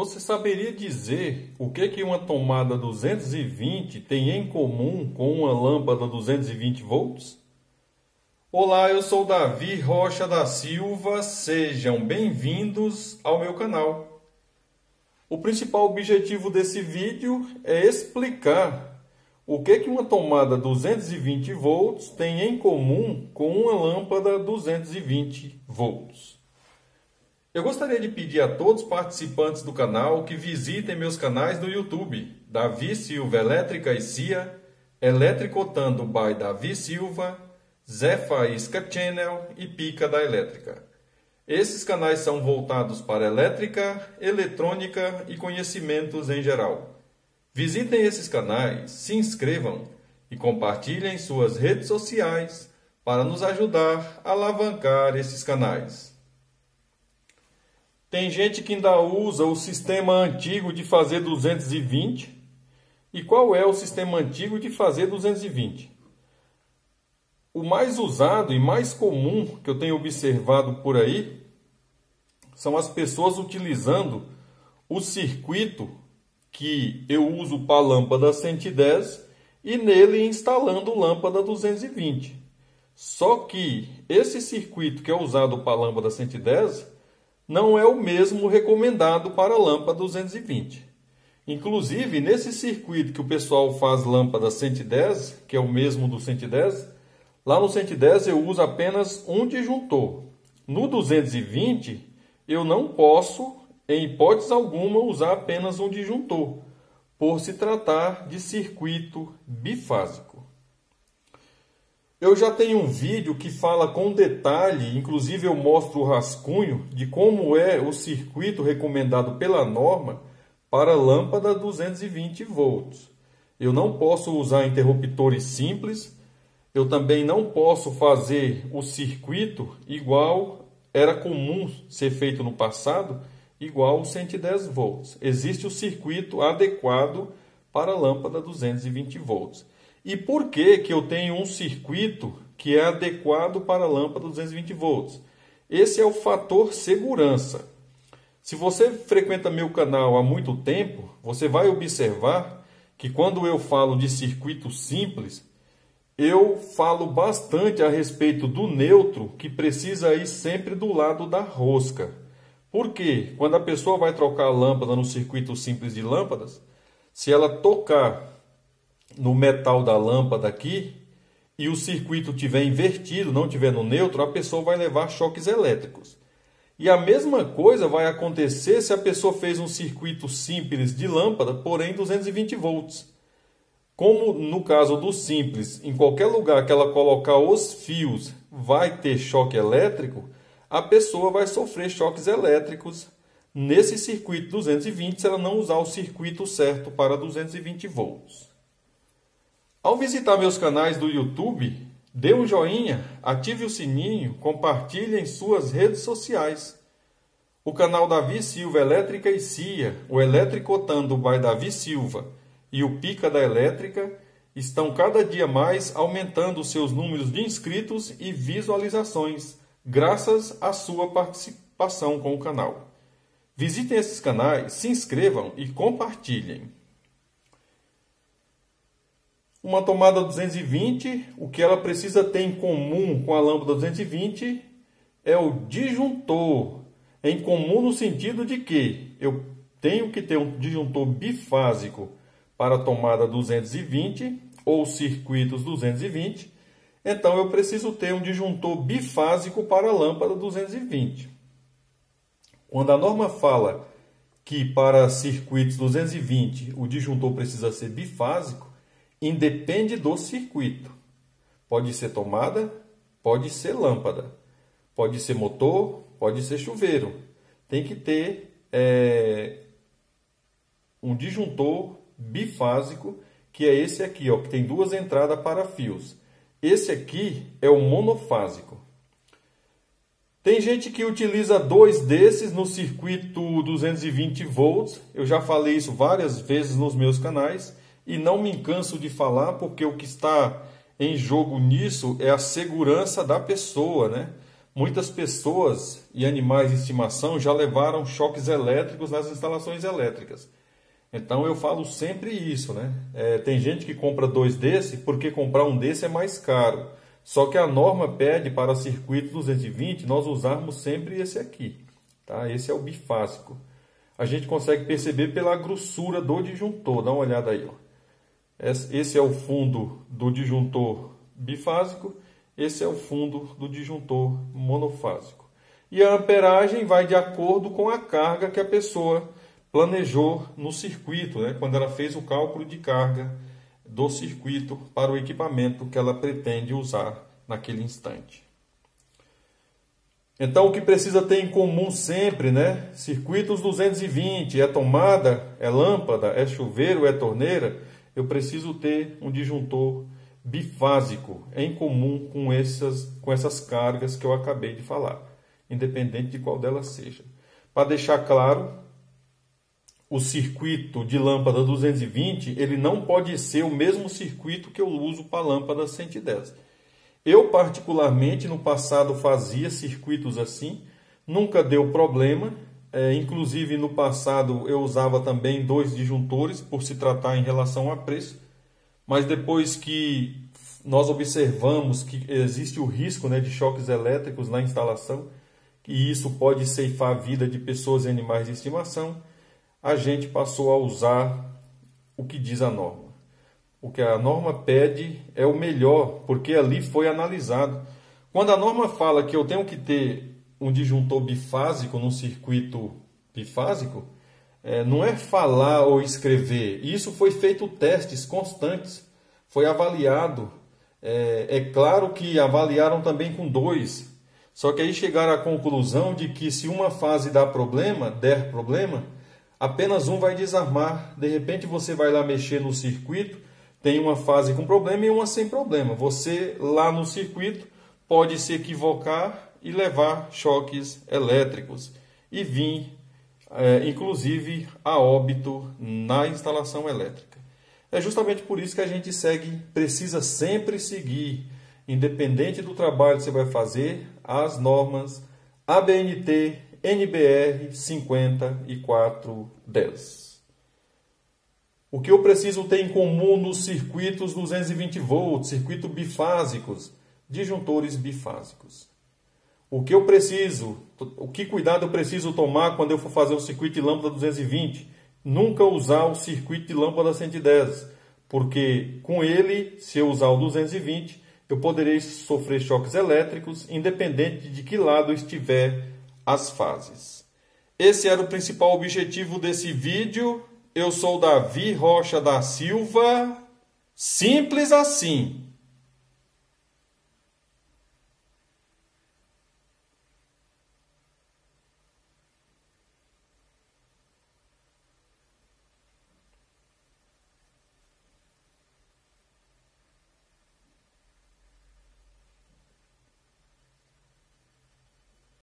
Você saberia dizer o que uma tomada 220 tem em comum com uma lâmpada 220 volts? Olá, eu sou Davi Rocha da Silva, sejam bem-vindos ao meu canal. O principal objetivo desse vídeo é explicar o que uma tomada 220 volts tem em comum com uma lâmpada 220 volts. Eu gostaria de pedir a todos os participantes do canal que visitem meus canais do YouTube, Davi Silva Elétrica e CIA, Eletricotando by Davi Silva, Zé Faísca Channel e Pica da Elétrica. Esses canais são voltados para elétrica, eletrônica e conhecimentos em geral. Visitem esses canais, se inscrevam e compartilhem em suas redes sociais para nos ajudar a alavancar esses canais. Tem gente que ainda usa o sistema antigo de fazer 220. E qual é o sistema antigo de fazer 220? O mais usado e mais comum que eu tenho observado por aí são as pessoas utilizando o circuito que eu uso para a lâmpada 110 e nele instalando lâmpada 220. Só que esse circuito que é usado para a lâmpada 110 não é o mesmo recomendado para a lâmpada 220. Inclusive, nesse circuito que o pessoal faz lâmpada 110, que é o mesmo do 110, lá no 110 eu uso apenas um disjuntor. No 220, eu não posso, em hipótese alguma, usar apenas um disjuntor, por se tratar de circuito bifásico. Eu já tenho um vídeo que fala com detalhe, inclusive eu mostro o rascunho de como é o circuito recomendado pela norma para lâmpada 220 volts. Eu não posso usar interruptores simples, eu também não posso fazer o circuito igual era comum ser feito no passado, igual 110 volts. Existe o circuito adequado para lâmpada 220 volts. E por que eu tenho um circuito que é adequado para a lâmpada 220 volts? Esse é o fator segurança. Se você frequenta meu canal há muito tempo, você vai observar que quando eu falo de circuito simples, eu falo bastante a respeito do neutro que precisa ir sempre do lado da rosca. Por quê? Quando a pessoa vai trocar a lâmpada no circuito simples de lâmpadas, se ela tocar no metal da lâmpada aqui e o circuito estiver invertido, não estiver no neutro, a pessoa vai levar choques elétricos. E a mesma coisa vai acontecer se a pessoa fez um circuito simples de lâmpada, porém 220 volts. Como no caso do simples, em qualquer lugar que ela colocar os fios vai ter choque elétrico, a pessoa vai sofrer choques elétricos nesse circuito 220 se ela não usar o circuito certo para 220 volts. Ao visitar meus canais do YouTube, dê um joinha, ative o sininho, compartilhe em suas redes sociais. O canal Davi Silva Elétrica e CIA, o Eletricotando by Davi Silva e o Pica da Elétrica estão cada dia mais aumentando seus números de inscritos e visualizações, graças à sua participação com o canal. Visitem esses canais, se inscrevam e compartilhem. Uma tomada 220, o que ela precisa ter em comum com a lâmpada 220 é o disjuntor. Em comum no sentido de que eu tenho que ter um disjuntor bifásico para a tomada 220 ou circuitos 220. Então eu preciso ter um disjuntor bifásico para a lâmpada 220. Quando a norma fala que para circuitos 220 o disjuntor precisa ser bifásico, independe do circuito. Pode ser tomada, pode ser lâmpada, pode ser motor, pode ser chuveiro. Tem que ter um disjuntor bifásico, que é esse aqui, ó, que tem duas entradas para fios. Esse aqui é o monofásico. Tem gente que utiliza dois desses no circuito 220 volts. Eu já falei isso várias vezes nos meus canais. E não me canso de falar, porque o que está em jogo nisso é a segurança da pessoa, né? muitas pessoas e animais de estimação já levaram choques elétricos nas instalações elétricas. Então eu falo sempre isso, né? Tem gente que compra 2 desse porque comprar um desse é mais caro. Só que a norma pede para circuito 220 nós usarmos sempre esse aqui, tá? Esse é o bifásico. A gente consegue perceber pela grossura do disjuntor. Dá uma olhada aí, ó. Esse é o fundo do disjuntor bifásico, esse é o fundo do disjuntor monofásico. E a amperagem vai de acordo com a carga que a pessoa planejou no circuito, né? Quando ela fez o cálculo de carga do circuito para o equipamento que ela pretende usar naquele instante. Então, o que precisa ter em comum sempre, né? Circuitos 220, é tomada, é lâmpada, é chuveiro, é torneira. Eu preciso ter um disjuntor bifásico em comum com essas cargas que eu acabei de falar, independente de qual delas seja. Para deixar claro, o circuito de lâmpada 220, ele não pode ser o mesmo circuito que eu uso para a lâmpada 110. Eu, particularmente, no passado fazia circuitos assim, nunca deu problema. Inclusive, no passado, eu usava também 2 disjuntores, por se tratar em relação a preço. Mas depois que nós observamos que existe o risco, né, de choques elétricos na instalação, e isso pode ceifar a vida de pessoas e animais de estimação, a gente passou a usar o que diz a norma. O que a norma pede é o melhor, porque ali foi analisado. Quando a norma fala que eu tenho que ter um disjuntor bifásico num circuito bifásico, não é falar ou escrever. Isso foi feito testes constantes, foi avaliado. É claro que avaliaram também com 2. Só que aí chegaram à conclusão de que se uma fase der problema, apenas um vai desarmar. De repente você vai lá mexer no circuito, tem uma fase com problema e uma sem problema. Você lá no circuito pode se equivocar e levar choques elétricos e vir, inclusive, a óbito na instalação elétrica. É justamente por isso que a gente precisa sempre seguir, independente do trabalho que você vai fazer, as normas ABNT NBR 5410. O que eu preciso ter em comum nos circuitos 220 volts, circuitos bifásicos, disjuntores bifásicos? Que cuidado eu preciso tomar quando eu for fazer o circuito de lâmpada 220? Nunca usar o circuito de lâmpada 110, porque com ele, se eu usar o 220, eu poderei sofrer choques elétricos, independente de que lado estiver as fases. Esse era o principal objetivo desse vídeo. Eu sou Davi Rocha da Silva. Simples assim.